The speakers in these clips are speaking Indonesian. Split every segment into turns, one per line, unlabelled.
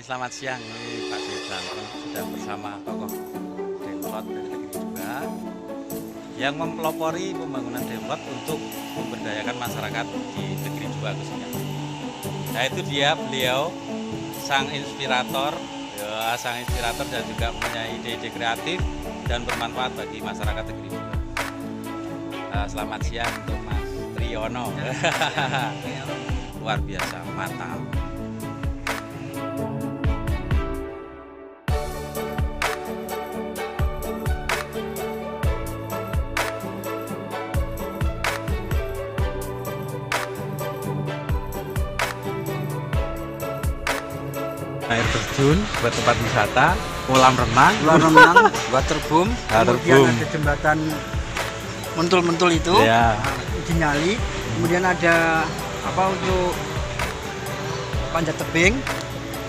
selamat siang. Ini Pak Desa sudah bersama tokoh Demplot dari Negeri 2 yang mempelopori pembangunan Demplot untuk memberdayakan masyarakat di Negeri 2 khususnya. Nah itu beliau sang inspirator dan juga mempunyai ide-ide kreatif dan bermanfaat bagi masyarakat Negeri 2. Selamat siang untuk Mas Triyono. Luar biasa, mantap. Air terjun buat tempat wisata, kolam renang,
waterboom, kemudian ada jembatan mentul-mentul itu,
ya.
Dinyali, kemudian ada apa untuk panjat tebing,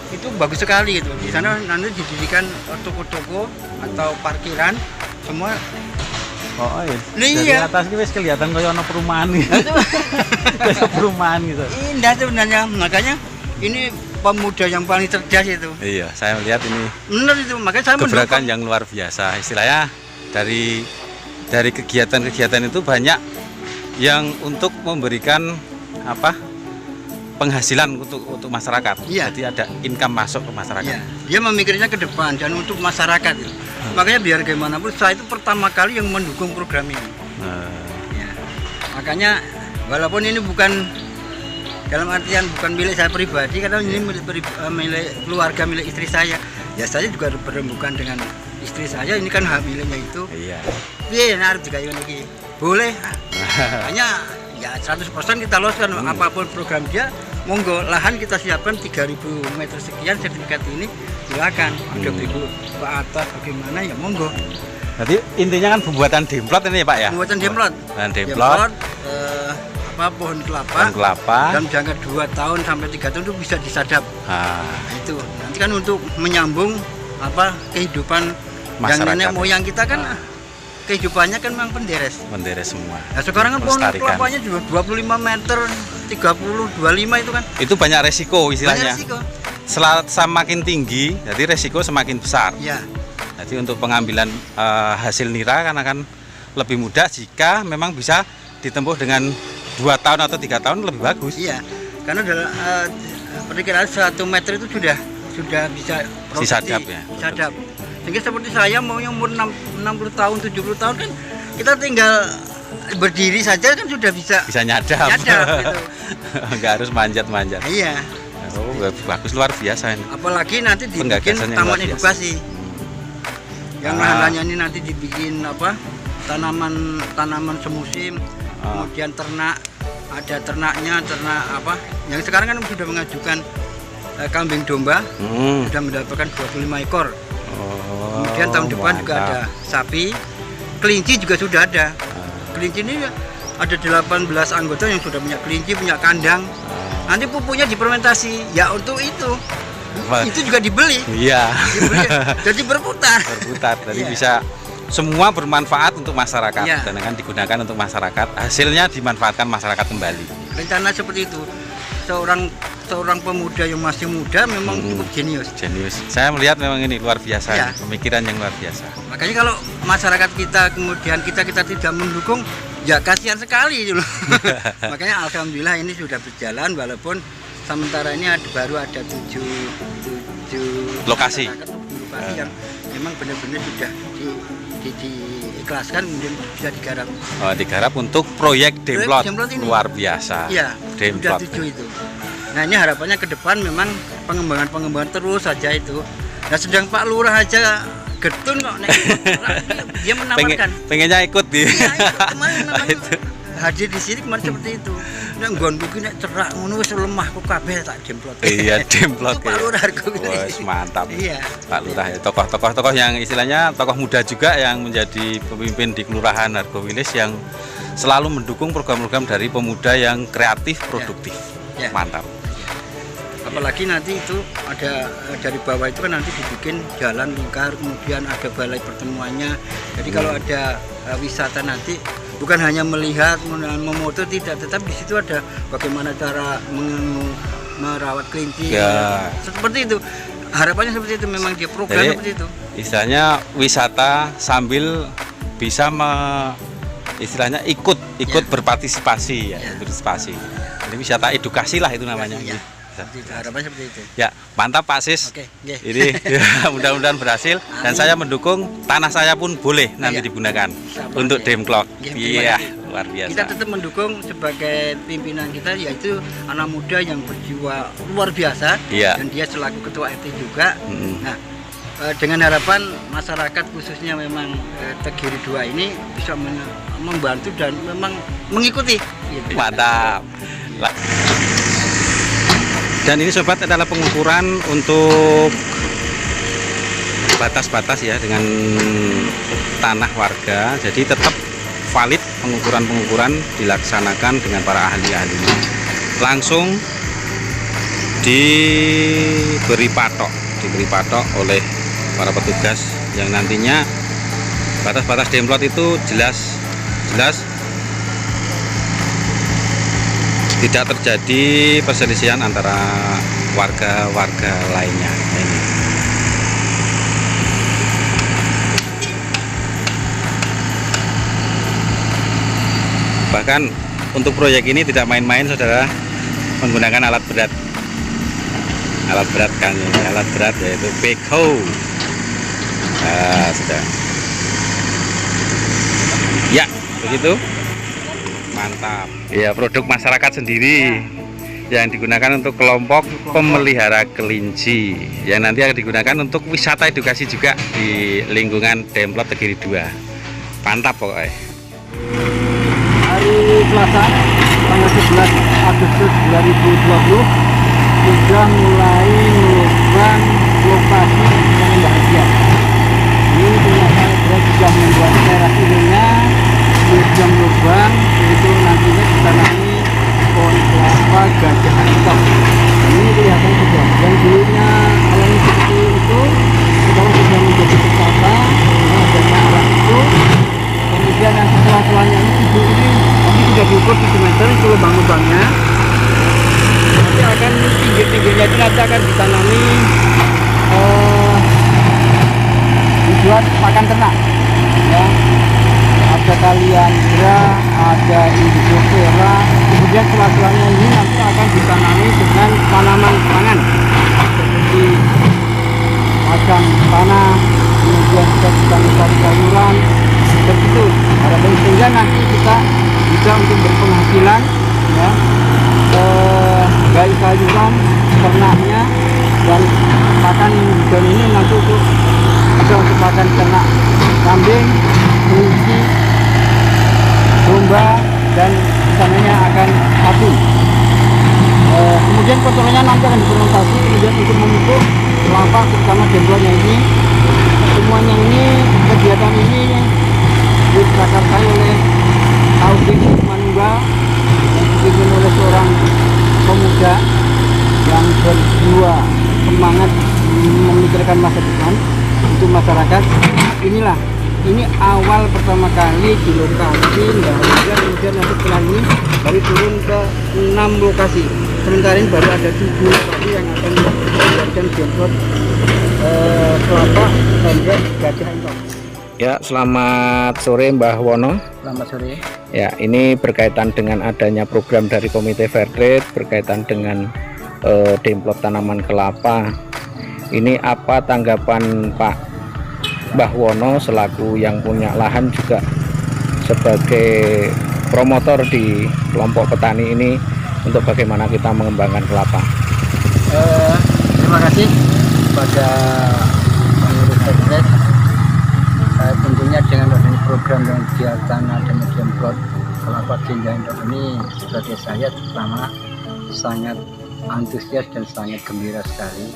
itu bagus sekali itu. Di sana nanti didirikan toko-toko atau parkiran semua.
Oh iya.
Dari
atas ini wis kelihatan kayak ono perumahan gitu. Kayak perumahan gitu.
Indah sebenarnya, makanya ini pemuda yang paling cerdas itu.
Iya, saya melihat ini.
Benar itu, makanya saya
gebrakan yang luar biasa. Istilahnya dari kegiatan-kegiatan itu banyak yang untuk memberikan penghasilan untuk masyarakat.
Iya.
Jadi ada income masuk ke masyarakat.
Iya. Dia memikirnya ke depan dan untuk masyarakat itu. Makanya biar gimana pun saya itu pertama kali yang mendukung program ini. Ya. Makanya walaupun ini bukan dalam artian bukan milik saya pribadi, karena ini milik keluarga, milik istri saya. Ya saya juga berembukan dengan istri saya, ini kan hak miliknya itu.
Iya.
Iya, harus dikayu lagi. Boleh. Hanya ya 100% kita loloskan apapun program dia. Monggo, lahan kita siapkan 3.000 meter sekian, sertifikat ini silakan. Ada beribu ke atas bagaimana ya monggo.
Jadi intinya kan pembuatan Demplot ini ya Pak ya?
Pembuatan Demplot.
Demplot.
Pohon kelapa dalam jangka 2 tahun sampai 3 tahun itu bisa disadap. Nah, itu nanti kan untuk menyambung kehidupan masyarakat. Yang nenek moyang kita kan kehidupannya kan memang penderes
semua.
Nah, sekarang kan pohon kelapanya juga 25 meter, 30, 25 itu kan.
Itu banyak resiko istilahnya.
Banyak resiko.
Semakin tinggi, jadi resiko semakin besar.
Ya.
Jadi untuk pengambilan hasil nira kan akan lebih mudah jika memang bisa ditempuh dengan 2 tahun atau 3 tahun lebih bagus.
Iya, karena dalam perkiraan 1 meter itu sudah bisa
disadap ya.
Disadap. Sehingga seperti saya mau yang umur 60 tahun, 70 tahun kan kita tinggal berdiri saja kan sudah bisa
nyadap gitu. Nggak harus manjat-manjat.
Iya.
Oh, bagus, luar biasa ini.
Apalagi nanti dibikin taman edukasi. Yang lahannya ini nanti dibikin tanaman semusim. Kemudian ternak, ada ternaknya, yang sekarang kan sudah mengajukan kambing domba, sudah mendapatkan 25 ekor. Kemudian tahun depan juga ada sapi, kelinci juga sudah ada. Kelinci ini ada 18 anggota yang sudah punya kelinci, punya kandang. Nanti pupuknya difermentasi, ya untuk itu juga dibeli.
Iya.
Jadi berputar.
Jadi bisa semua bermanfaat untuk masyarakat dan akan digunakan untuk masyarakat. Hasilnya dimanfaatkan masyarakat kembali. Rencana
seperti itu. Seorang pemuda yang masih muda memang cukup jenius.
Saya melihat memang ini luar biasa, pemikiran yang luar biasa.
Makanya kalau masyarakat kita kemudian kita tidak mendukung, ya kasihan sekali gitu. Makanya alhamdulillah ini sudah berjalan walaupun sementara ini baru ada 7
lokasi
yang memang benar-benar sudah diikhlaskan kemudian bisa digarap.
Digarap untuk proyek Demplot luar biasa.
Iya, sudah 7 itu. Nah ini harapannya ke depan memang pengembangan terus saja itu. Nah sedang Pak Lurah aja getun kok dia menawarkan.
Pengennya ikut di.
Ya, kemarin hadir di sini kemarin seperti itu. Nek nggonku ki nek cerak ngono wis lemah kok kabeh tak Demplot.
Iya, Demplot.
Pak Lurah
wis mantap.
Iya.
Pak Lurah tokoh-tokoh yang istilahnya tokoh muda juga yang menjadi pemimpin di Kelurahan Hargowilis yang selalu mendukung program-program dari pemuda yang kreatif, produktif.
Ya.
Mantap.
Apalagi nanti itu ada dari bawah itu kan nanti dibikin jalan lingkar, kemudian ada balai pertemuannya. Jadi kalau ada wisata nanti bukan hanya melihat, memoto, tidak, tetapi di situ ada bagaimana cara merawat kelinci. Ya. Seperti itu. harapannya seperti itu, memang dia program
Jadi,
seperti itu.
Istilahnya wisata sambil bisa istilahnya ikut berpartisipasi ya, berpartisipasi. Ini wisata edukasi lah itu namanya.
Ya,
gitu.
seperti itu, harapannya seperti itu.
Ya, mantap Pak Sis.
Oke, nggih.
Ini ya, mudah-mudahan berhasil dan saya mendukung, tanah saya pun boleh nanti digunakan untuk Demklok. Iya, luar biasa.
Kita tetap mendukung sebagai pimpinan kita, yaitu anak muda yang berjiwa luar biasa,
Iya.
dan dia selaku ketua RT juga. Nah, dengan harapan masyarakat khususnya memang Tegiri 2 ini bisa membantu dan memang mengikuti. Gitu.
Mantap. Dan ini sobat adalah pengukuran untuk batas-batas ya dengan tanah warga. Jadi tetap valid pengukuran-pengukuran dilaksanakan dengan para ahli-ahlinya. Langsung diberi patok oleh para petugas yang nantinya batas-batas demplot itu jelas tidak terjadi perselisihan antara warga-warga lainnya. Ini. Bahkan untuk proyek ini tidak main-main saudara, menggunakan alat berat kan ini, alat berat yaitu backhoe. Nah, sudah. Ya, begitu. Mantap. Ya, produk masyarakat sendiri yang digunakan untuk kelompok pemelihara kelinci yang nanti akan digunakan untuk wisata edukasi juga di lingkungan Demplot Tegiri 2. Mantap pokoknya.
Hari Selasa tanggal 11 Agustus 2020 sudah mulai melakukan lokasi yang bahagia. Ini ternyata sudah membuat teras ininya sudah lubang, itu nantinya ditanami pohon kelapa gajah hitam. Ini kelihatan sudah. Dan dulunya alamnya seperti itu, sekarang sudah menjadi wisata. Adanya arah itu. Kemudian yang setelah-setelahnya ini sudah diukur 7 meter itu lubang-lubangnya. Nanti akan pinggir-pinggirnya itu nanti akan ditanami dibuat pakan ternak. Ya. Ada kaliandra, ada indigo vera, kemudian setelah-setelahnya ini nanti akan ditanami dengan tanaman pangan seperti kacang tanah, kemudian kita ditanami sayur-sayuran, seperti itu. Harapan sehingga nanti kita bisa untuk berpenghasilan, ya, baik sayuran, ternaknya, dan pakan hidung ini nanti untuk bisa untuk pakan ternak kambing, kelinci, domba, dan misalnya akan sapi. Kemudian kotorannya nanti akan difermentasi, kemudian untuk memupuk kelapa terutama demplotnya ini. Semuanya ini, kegiatan ini diprakarsai oleh Taufik Manunggal yang dipimpin oleh seorang pemuda yang berjiwa semangat memikirkan masa depan untuk masyarakat. Ini awal pertama kali di lokasi kemudian nanti setelah ini baru turun ke 6 lokasi. Sementara ini baru ada 7 lokasi yang akan dijadikan demplot kelapa dan gajah hitam.
Ya, selamat sore Mbah Wono.
Selamat sore.
Ya, ini berkaitan dengan adanya program dari Komite Fairtrade berkaitan dengan demplot tanaman kelapa. Ini apa tanggapan Pak Mbah Wono selaku yang punya lahan juga sebagai promotor di kelompok petani ini untuk bagaimana kita mengembangkan kelapa?
Terima kasih kepada pengurus Fairtrade. Tentunya dengan adanya program yang kegiatan adanya demplot kelapa Jinja Indok ini, sebagai saya terutama sangat antusias dan sangat gembira sekali,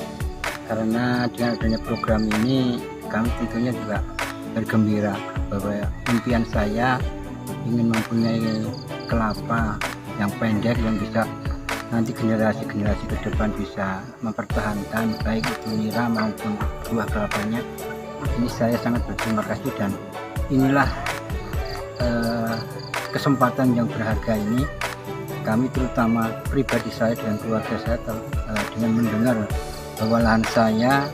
karena dengan adanya program ini kami tentunya juga bergembira bahwa impian saya ingin mempunyai kelapa yang pendek yang bisa nanti generasi-generasi ke depan bisa mempertahankan baik itu nira maupun buah kelapanya. Ini saya sangat berterima kasih, dan inilah kesempatan yang berharga ini kami terutama pribadi saya dan keluarga saya dengan mendengar bahwa lahan saya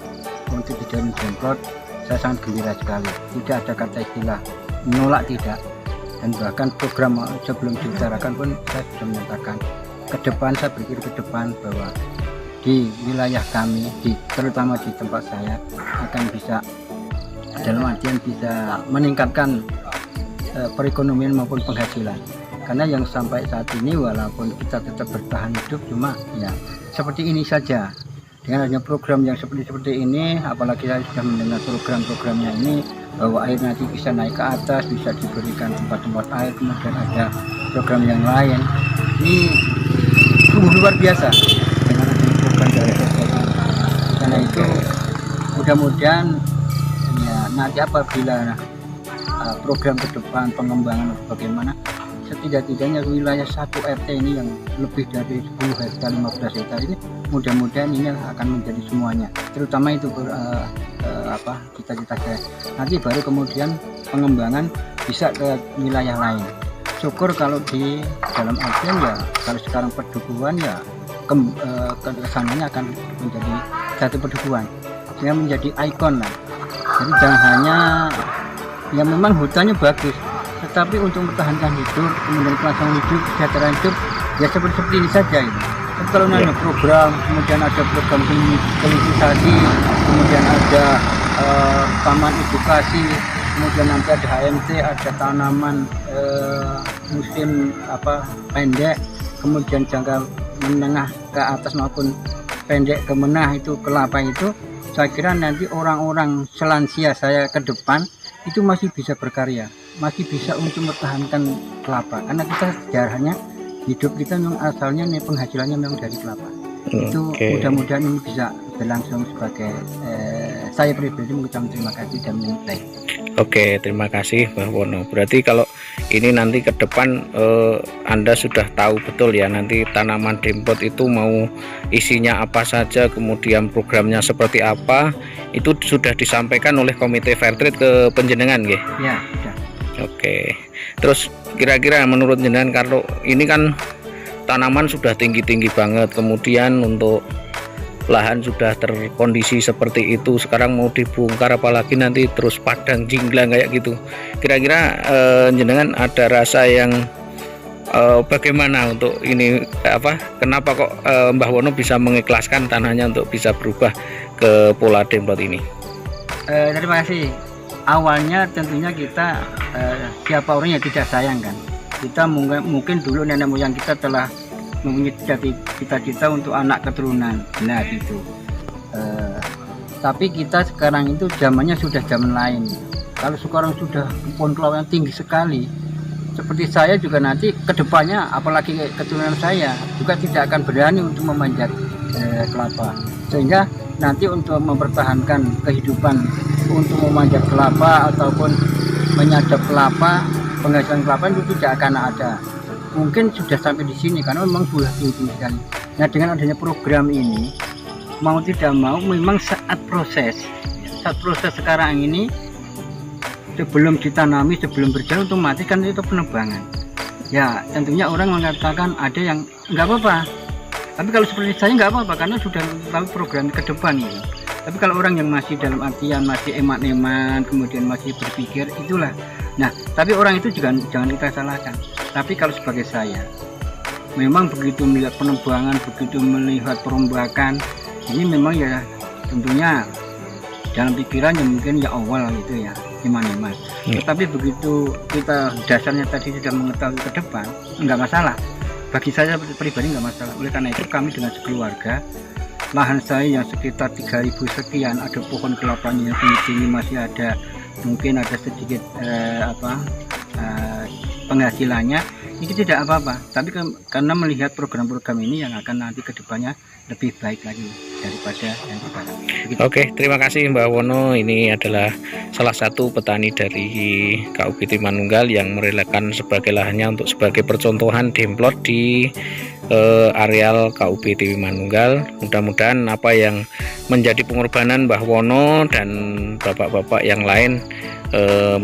untuk dijadikan demplot, saya sangat gembira sekali. Tidak ada kata istilah menolak, tidak. Dan bahkan program sebelum diutarakan pun saya sudah menyatakan ke depan, saya berpikir ke depan bahwa di wilayah kami, terutama di tempat saya, akan bisa dalam artian bisa meningkatkan perekonomian maupun penghasilan. Karena yang sampai saat ini walaupun kita tetap bertahan hidup, cuma ya seperti ini saja. Dengan adanya program yang seperti ini, apalagi saya sudah mendengar program-programnya ini, bahwa air nanti bisa naik ke atas, bisa diberikan tempat-tempat air, kemudian ada program yang lain. Ini sungguh luar biasa dengan adanya program dari SSI. Karena itu mudah-mudahan ya nanti apabila program ke depan pengembangan bagaimana, setidak-tidaknya wilayah 1 RT ini yang lebih dari 10 hektar, 15 hektar ini, mudah-mudahan ini akan menjadi semuanya, terutama itu cita-cita saya. Nanti baru kemudian pengembangan bisa ke wilayah lain. Syukur kalau di dalam artian ya, kalau sekarang pedukuhan ya kesananya akan menjadi satu pedukuhan, sehingga menjadi ikon lah. Jadi jangan hanya ya memang hutannya bagus, tetapi untuk mempertahankan hidup, kemudian kelangsungan hidup, kesejahteraan hidup, ya seperti ini saja itu. Tapi kalau ada program, kemudian ada program klinisasi, kemudian ada taman edukasi, kemudian nanti ada HMT, ada tanaman musim pendek, kemudian jangka menengah ke atas maupun pendek ke menengah itu kelapa itu, saya kira nanti orang-orang selansia saya ke depan itu masih bisa berkarya, masih bisa untuk mempertahankan kelapa, karena kita sejarahnya hidup kita memang asalnya penghasilannya memang dari kelapa. Itu mudah-mudahan ini bisa berlangsung sebagai saya pribadi mengucapkan terima kasih dan menilai.
Oke, terima kasih Mbah Wono. Berarti kalau ini nanti ke depan Anda sudah tahu betul ya, nanti tanaman demplot itu mau isinya apa saja, kemudian programnya seperti apa, itu sudah disampaikan oleh Komite Fairtrade ke penjenengan nggih?
Ya, sudah.
Oke. Terus kira-kira menurut jenengan, kalau ini kan tanaman sudah tinggi-tinggi banget, kemudian untuk lahan sudah terkondisi seperti itu, sekarang mau dibongkar apalagi nanti terus padang jinglang kayak gitu, kira-kira jenengan ada rasa yang bagaimana untuk ini, kenapa kok Mbah Wono bisa mengikhlaskan tanahnya untuk bisa berubah ke pola demplot ini?
Terima kasih. Awalnya tentunya kita siapa orang yang tidak sayang kan, kita mungkin dulu nenek moyang kita telah mempunyai cita-cita untuk anak keturunan, nah gitu. Tapi kita sekarang itu zamannya sudah zaman lain. Kalau sekarang sudah pohon kelapa yang tinggi sekali, seperti saya juga nanti kedepannya, apalagi keturunan saya juga tidak akan berani untuk memanjat kelapa, sehingga nanti untuk mempertahankan kehidupan untuk memanjat kelapa ataupun menyadap kelapa, penghasilan kelapa itu tidak akan ada. Mungkin sudah sampai di sini karena memang sudah tinggi sekali. Nah, dengan adanya program ini, mau tidak mau memang saat proses sekarang ini, sebelum ditanami, sebelum berjalan otomatis kan itu penebangan. Ya tentunya orang mengatakan ada yang nggak apa-apa, tapi kalau seperti saya nggak apa-apa karena sudah tahu program ke depan gitu. Tapi kalau orang yang masih dalam artian masih eman-eman, kemudian masih berpikir, itulah. Nah, tapi orang itu juga jangan kita salahkan. Tapi kalau sebagai saya, memang begitu melihat penebangan, begitu melihat perombakan, ini memang ya tentunya dalam pikirannya mungkin ya awal gitu ya, iman-iman. Tetapi begitu kita dasarnya tadi sudah mengetahui ke depan, enggak masalah. Bagi saya pribadi enggak masalah. Oleh karena itu kami dengan sekeluarga, lahan saya yang sekitar 3.000 sekian, ada pohon kelapanya yang tinggi, masih ada mungkin ada sedikit penghasilannya, ini tidak apa-apa. Tapi karena melihat program-program ini yang akan nanti kedepannya lebih baik lagi daripada yang sekarang.
Oke, terima kasih Mbah Wono. Ini adalah salah satu petani dari KUGT Manunggal yang merelakan sebagai lahannya untuk sebagai percontohan demplot di areal KUB Tiwi Manunggal. Mudah-mudahan apa yang menjadi pengorbanan Mbah Wono dan bapak-bapak yang lain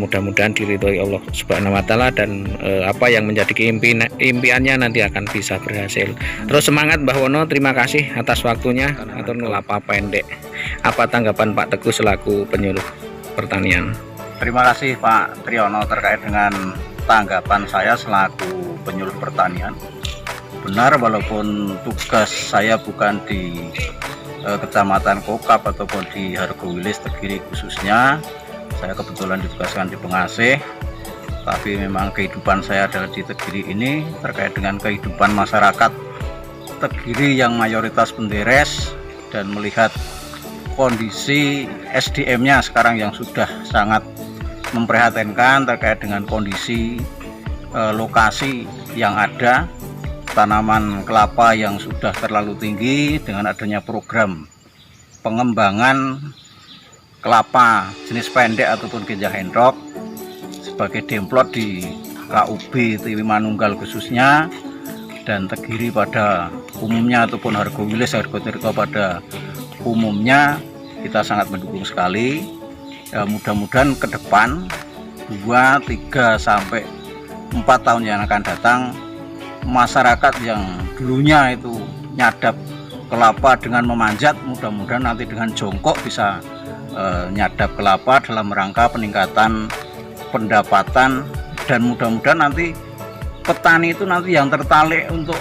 mudah-mudahan diridhoi Allah Subhanahu wa taala, dan apa yang menjadi impiannya nanti akan bisa berhasil. Terus semangat Mbah Wono, terima kasih atas waktunya. Atau ngelapa pendek. Apa tanggapan Pak Teguh selaku penyuluh pertanian?
Terima kasih Pak Triyono terkait dengan tanggapan saya selaku penyuluh pertanian. Benar, walaupun tugas saya bukan di Kecamatan Kokap ataupun di Hargowilis Tegiri khususnya, saya kebetulan ditugaskan di Pengasih, tapi memang kehidupan saya adalah di Tegiri ini terkait dengan kehidupan masyarakat Tegiri yang mayoritas penderes, dan melihat kondisi SDM-nya sekarang yang sudah sangat memprihatinkan terkait dengan kondisi lokasi yang ada, tanaman kelapa yang sudah terlalu tinggi. Dengan adanya program pengembangan kelapa jenis pendek ataupun ganja hendrok sebagai demplot di KUB Tiwi Manunggal khususnya, dan Tegiri pada umumnya ataupun Hargowilis, Hargotirto pada umumnya, kita sangat mendukung sekali. Ya, mudah-mudahan ke depan 2, 3 sampai 4 tahun yang akan datang, masyarakat yang dulunya itu nyadap kelapa dengan memanjat, mudah-mudahan nanti dengan jongkok bisa nyadap kelapa dalam rangka peningkatan pendapatan, dan mudah-mudahan nanti petani itu nanti yang tertarik untuk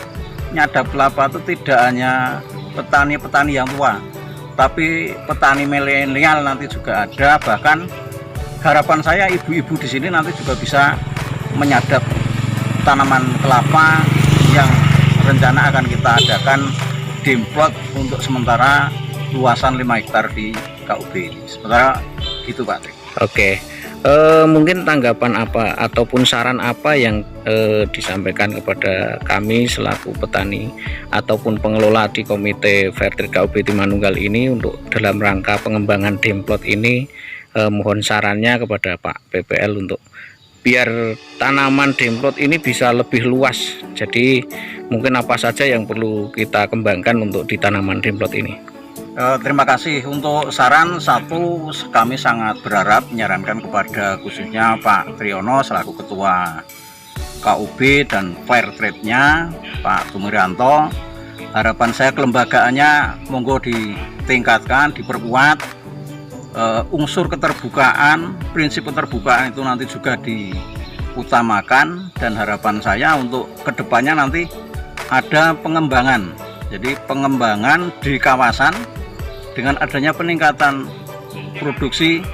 nyadap kelapa itu tidak hanya petani-petani yang tua, tapi petani milenial nanti juga ada. Bahkan harapan saya ibu-ibu di sini nanti juga bisa menyadap tanaman kelapa yang rencana akan kita adakan demplot untuk sementara luasan 5 hektar di KUB ini. Sementara gitu Pak.
Oke, mungkin tanggapan apa ataupun saran apa yang disampaikan kepada kami selaku petani ataupun pengelola di Komite Fairtrade KUB Tiwi Manunggal ini untuk dalam rangka pengembangan demplot ini, mohon sarannya kepada Pak PPL untuk biar tanaman demplot ini bisa lebih luas. Jadi mungkin apa saja yang perlu kita kembangkan untuk di tanaman demplot ini?
Terima kasih untuk saran. Satu, kami sangat berharap menyarankan kepada khususnya Pak Triyono selaku Ketua KUB dan Fairtrade-nya Pak Tumiranto, harapan saya kelembagaannya monggo ditingkatkan, diperkuat, unsur keterbukaan, prinsip keterbukaan itu nanti juga diutamakan, dan harapan saya untuk kedepannya nanti ada pengembangan. Jadi pengembangan di kawasan dengan adanya peningkatan produksi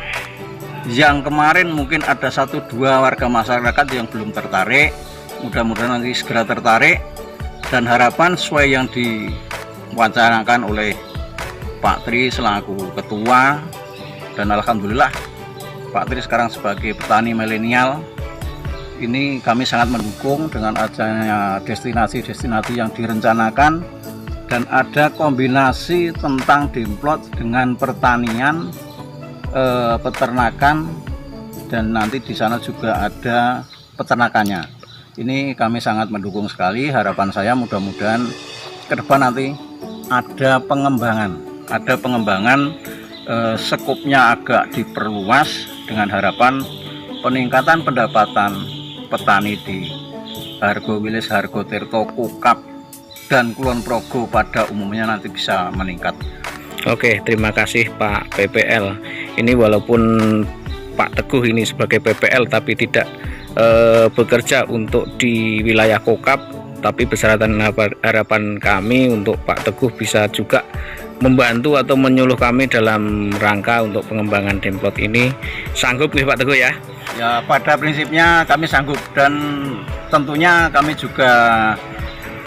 yang kemarin mungkin ada 1-2 warga masyarakat yang belum tertarik, mudah-mudahan nanti segera tertarik, dan harapan sesuai yang diwacanakan oleh Pak Tri selaku ketua, dan alhamdulillah Pak Tri sekarang sebagai petani milenial ini kami sangat mendukung dengan adanya destinasi-destinasi yang direncanakan, dan ada kombinasi tentang demplot dengan pertanian, peternakan, dan nanti di sana juga ada peternakannya. Ini kami sangat mendukung sekali. Harapan saya mudah-mudahan ke depan nanti ada pengembangan, sekupnya agak diperluas dengan harapan peningkatan pendapatan petani di Hargowilis, Hargotirto, Kokap, dan Kulon Progo pada umumnya nanti bisa meningkat.
Oke, terima kasih Pak PPL. Ini walaupun Pak Teguh ini sebagai PPL tapi tidak bekerja untuk di wilayah Kokap, tapi beseratan harapan kami untuk Pak Teguh bisa juga membantu atau menyuluh kami dalam rangka untuk pengembangan demplot ini. Sanggup nih Pak Teguh ya?
Ya, pada prinsipnya kami sanggup, dan tentunya kami juga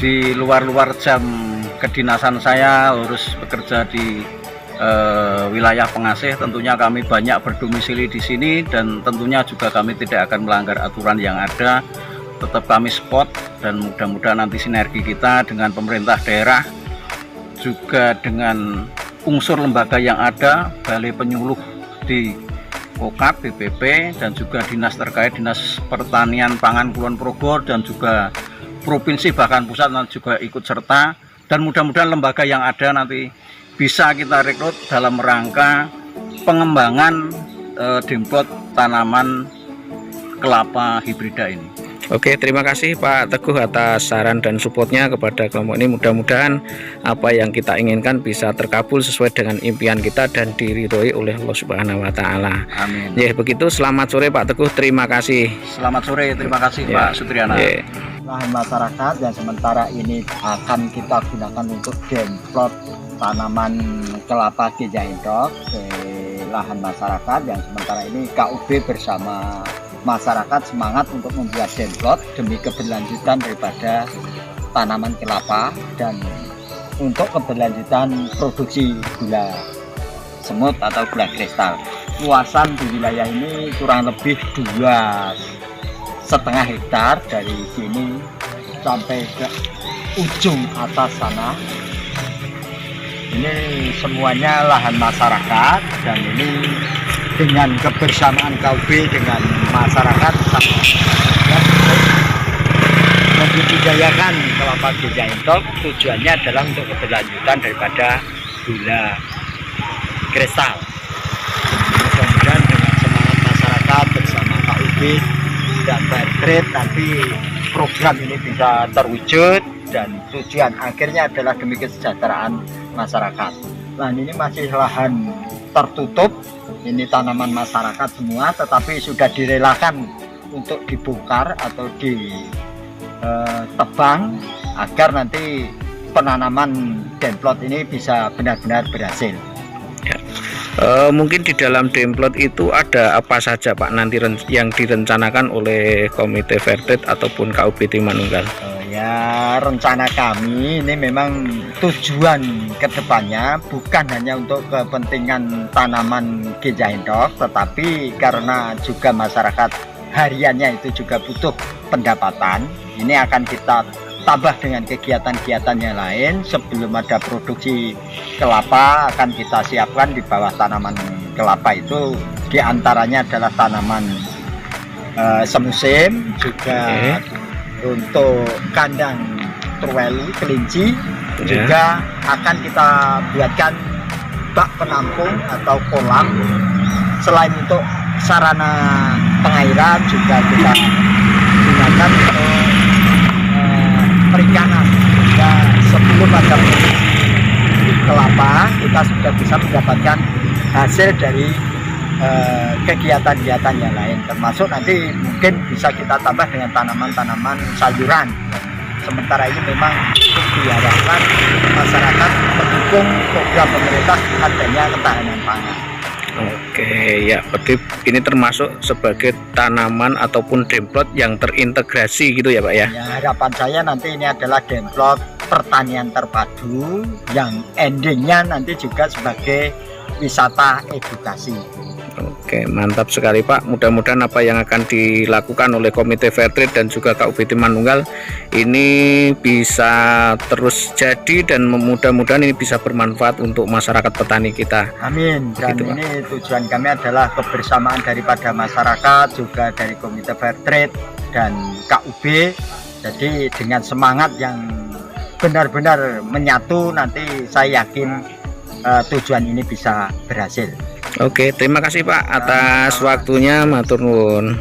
di luar jam kedinasan saya harus bekerja di wilayah Pengasih. Tentunya kami banyak berdomisili di sini, dan tentunya juga kami tidak akan melanggar aturan yang ada. Tetap kami support, dan mudah-mudahan nanti sinergi kita dengan pemerintah daerah juga dengan unsur lembaga yang ada, balai penyuluh di Kokap, BPP, dan juga dinas terkait, Dinas Pertanian Pangan Kulon Progo, dan juga provinsi bahkan pusat juga ikut serta, dan mudah-mudahan lembaga yang ada nanti bisa kita rekrut dalam rangka pengembangan demplot tanaman kelapa hibrida ini.
Oke, terima kasih Pak Teguh atas saran dan supportnya kepada kelompok ini. Mudah-mudahan apa yang kita inginkan bisa terkabul sesuai dengan impian kita dan diridhoi oleh Allah Subhanahu wa Ta'ala.
Amin.
Ya, begitu. Selamat sore Pak Teguh. Terima kasih.
Selamat sore, terima kasih
Ya.
Pak Sutriana.
Ya.
Lahan masyarakat yang sementara ini akan kita gunakan untuk demplot tanaman kelapa ganja endok di lahan masyarakat yang sementara ini KUB bersama masyarakat semangat untuk membuat demplot demi keberlanjutan daripada tanaman kelapa dan untuk keberlanjutan produksi gula semut atau gula kristal. Luasan di wilayah ini kurang lebih 2,5 hektar dari sini sampai ke ujung atas sana. Ini semuanya lahan masyarakat dan ini dengan kebersamaan KUB dengan masyarakat membudidayakan kelapa ganja endok. Tujuannya adalah untuk keberlanjutan daripada gula kristal. Mudah-mudahan dengan semangat masyarakat bersama KUB dan Fairtrade nanti program ini bisa terwujud dan tujuan akhirnya adalah demi kesejahteraan masyarakat. Lahan ini masih lahan tertutup, ini tanaman masyarakat semua, tetapi sudah direlakan untuk dibongkar atau ditebang agar nanti penanaman demplot ini bisa benar-benar berhasil.
Mungkin di dalam demplot itu ada apa saja Pak nanti yang direncanakan oleh Komite Fairtrade ataupun KUB Timanunggal?
Ya, rencana kami ini memang tujuan kedepannya bukan hanya untuk kepentingan tanaman ganja endok, tetapi karena juga masyarakat hariannya itu juga butuh pendapatan. Ini akan kita tambah dengan kegiatan-kegiatan yang lain. Sebelum ada produksi kelapa akan kita siapkan di bawah tanaman kelapa itu diantaranya adalah tanaman semusim, juga untuk kandang trwelu kelinci, juga akan kita buatkan bak penampung atau kolam. Selain untuk sarana pengairan juga kita gunakan untuk perikanan. Sehingga sebelum ada kelapa kita sudah bisa mendapatkan hasil dari kegiatan-kegiatan yang lain, termasuk nanti mungkin bisa kita tambah dengan tanaman-tanaman sayuran. Sementara ini memang diharapkan masyarakat mendukung program pemerintah adanya ketahanan pangan.
Oke, ya, berarti ini termasuk sebagai tanaman ataupun demplot yang terintegrasi gitu ya Pak ya?
Ya, harapan saya nanti ini adalah demplot pertanian terpadu yang endingnya nanti juga sebagai wisata edukasi.
Oke, mantap sekali Pak. Mudah-mudahan apa yang akan dilakukan oleh Komite Fairtrade dan juga KUB Timanunggal ini bisa terus jadi dan mudah-mudahan ini bisa bermanfaat untuk masyarakat petani kita.
Amin. Dan
Begitu,
ini tujuan kami adalah kebersamaan daripada masyarakat, juga dari Komite Fairtrade dan KUB. Jadi dengan semangat yang benar-benar menyatu, nanti saya yakin tujuan ini bisa berhasil.
Oke, terima kasih Pak atas waktunya, matur nuwun.